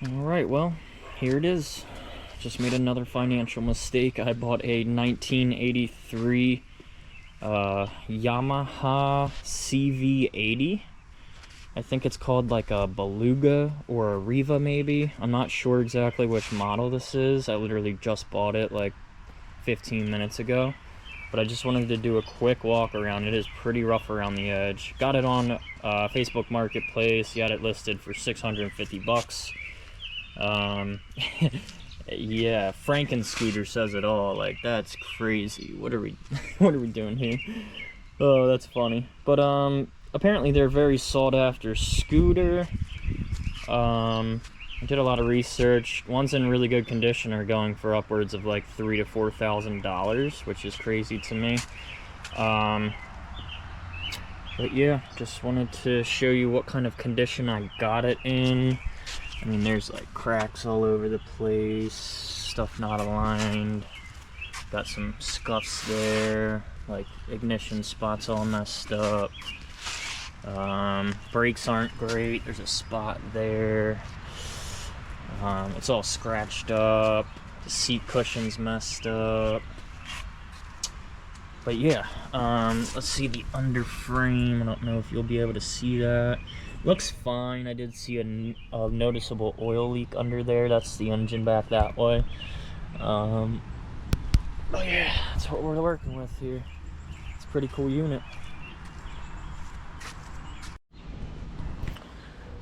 Alright, well, here it is. Just made another financial mistake. I bought a 1983 Yamaha CV80. I think it's called like a Beluga or a Riva maybe. I'm not sure exactly which model this is. I literally just bought it like 15 minutes ago. But I just wanted to do a quick walk around. It is pretty rough around the edge. Got it on Facebook Marketplace. Got it listed for 650 bucks. Yeah, Franken Scooter says it all. Like, that's crazy. What are we what are we doing here? Oh, that's funny. But apparently they're a very sought after scooter. I did a lot of research. Ones in really good condition are going for upwards of like $3,000 to $4,000, which is crazy to me. But yeah, just wanted to show you what kind of condition I got it in. I mean, there's like cracks all over the place, stuff not aligned, got some scuffs there, like ignition spots all messed up. Brakes aren't great, there's a spot there. It's all scratched up, the seat cushion's messed up. But yeah, let's see the under frame. I don't know if you'll be able to see that. Looks fine. I did see a noticeable oil leak under there. That's the engine back that way. Oh yeah, that's what we're working with here. It's a pretty cool unit.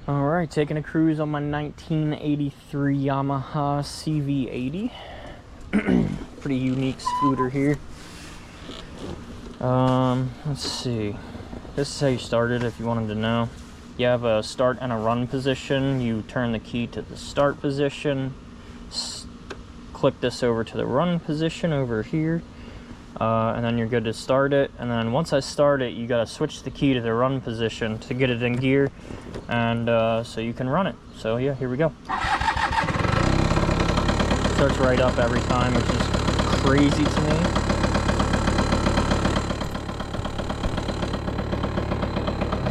Alright, taking a cruise on my 1983 Yamaha CV80. Pretty unique scooter here. Let's see. This is how you start it if you wanted to know. You have a start and a run position. You turn the key to the start position. Click this over to the run position over here. And then you're good to start it. And then once I start it, you gotta switch the key to the run position to get it in gear. And so you can run it. So yeah, here we go. Starts right up every time, which is crazy to me.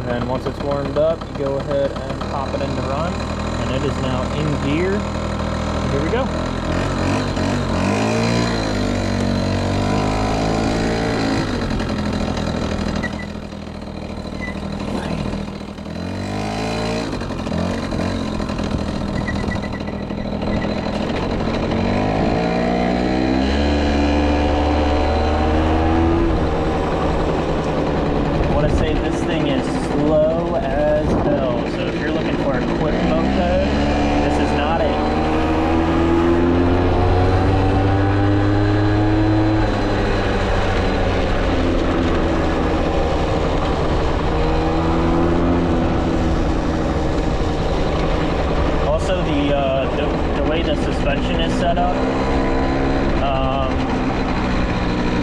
And once it's warmed up, you go ahead and pop it into run, and it is now in gear. And here we go. I want to say this thing is slow as hell, so if you're looking for a quick moped, this is not it. Also, the way the suspension is set up,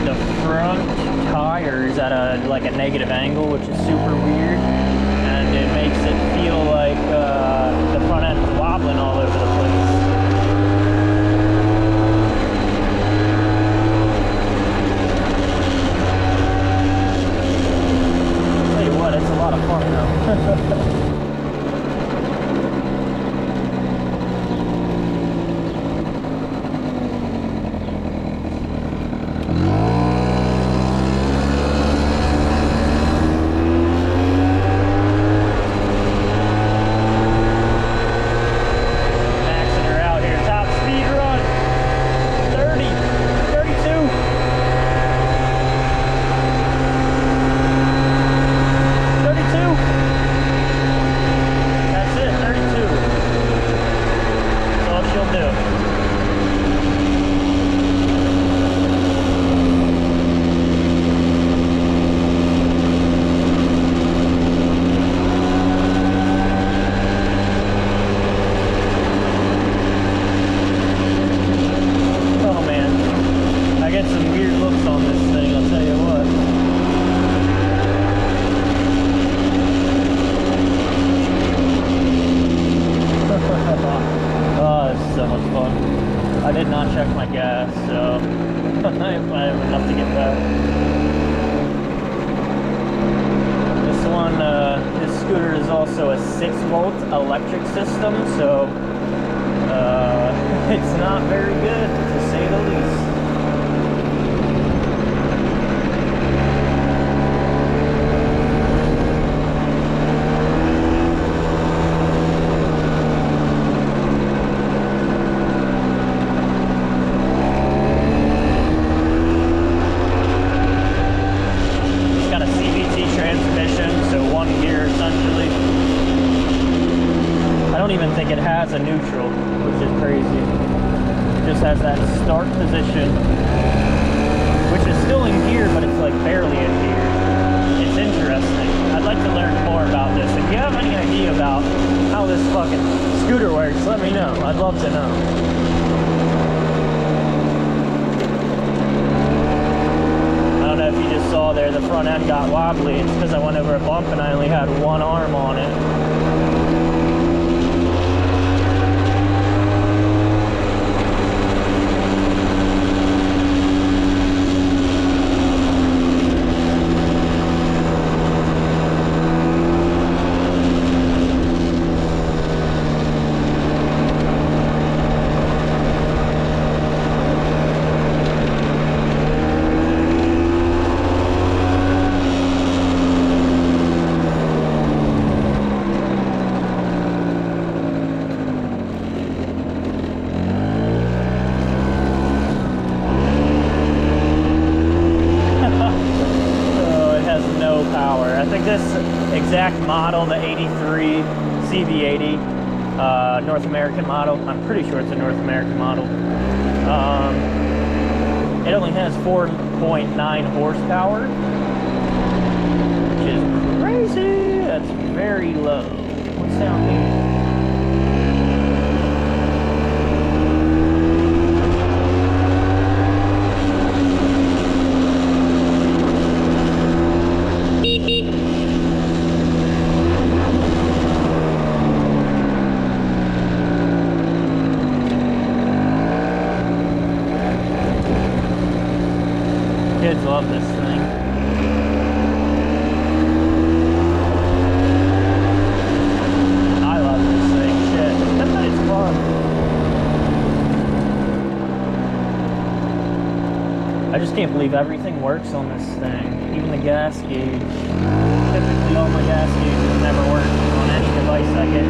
the front tire is at a negative angle, which is super weird, and it makes it feel like the front end is wobbling all over the place. I'll tell you what, it's a lot of fun though. I did not check my gas, so I have enough to get back. This scooter is also a 6-volt electric system, so It's not very good, to say the least. It's got a CVT transmission, so one gear essentially. I don't even think it has a neutral, which is crazy. It just has that start position, which is still in gear, but it's like barely in gear. It's interesting. I'd like to learn more about this. If you have any idea about how this fucking scooter works, let me know. I'd love to know. I don't know if you just saw there, the front end got wobbly. It's because I went over a bump and I only had one arm on it. Exact model, the 83 CV80, North American model. I'm pretty sure it's a North American model. It only has 4.9 horsepower, which is crazy. That's very low. What's down here? Kids love this thing. I love this thing. Shit. It's fun. I just can't believe everything works on this thing. Even the gas gauge. Typically all my gas gauges never work on any device I get.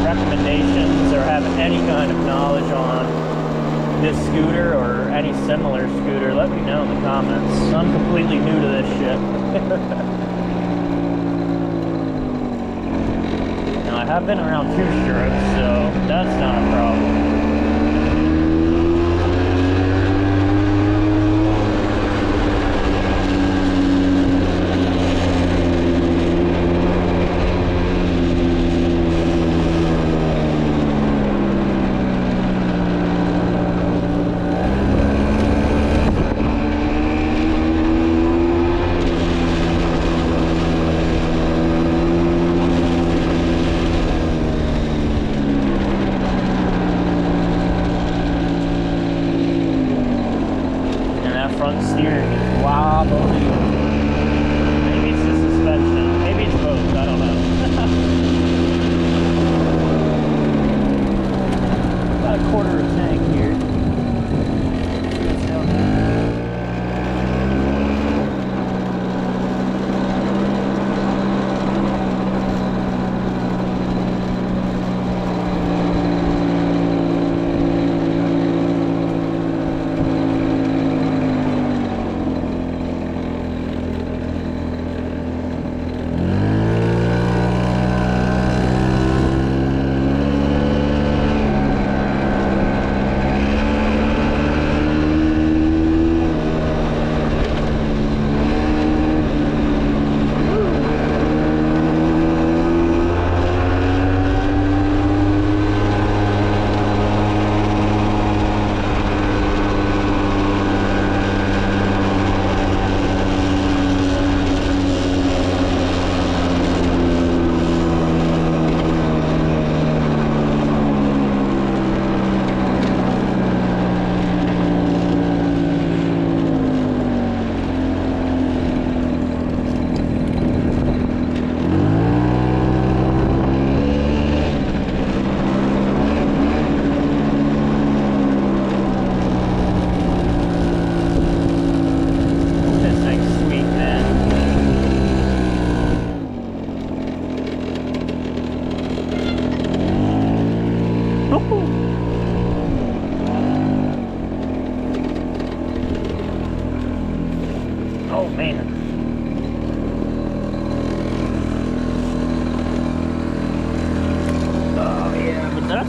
Recommendations or have any kind of knowledge on this scooter or any similar scooter, let me know in the comments. I'm completely new to this shit. Now I have been around two-strokes, so that's not a problem.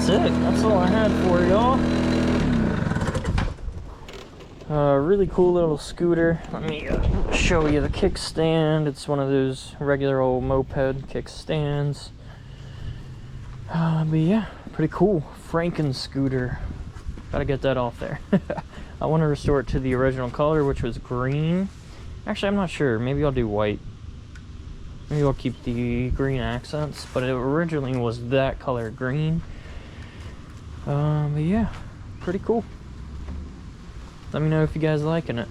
that's it. That's all I had for y'all. Really cool little scooter. Let me show you the kickstand. It's one of those regular old moped kickstands. But yeah, pretty cool. Franken scooter. Gotta get that off there. I want to restore it to the original color, which was green. Actually, I'm not sure. Maybe I'll do white. Maybe I'll keep the green accents, but it originally was that color, green. But yeah, pretty cool. Let me know if you guys liking it.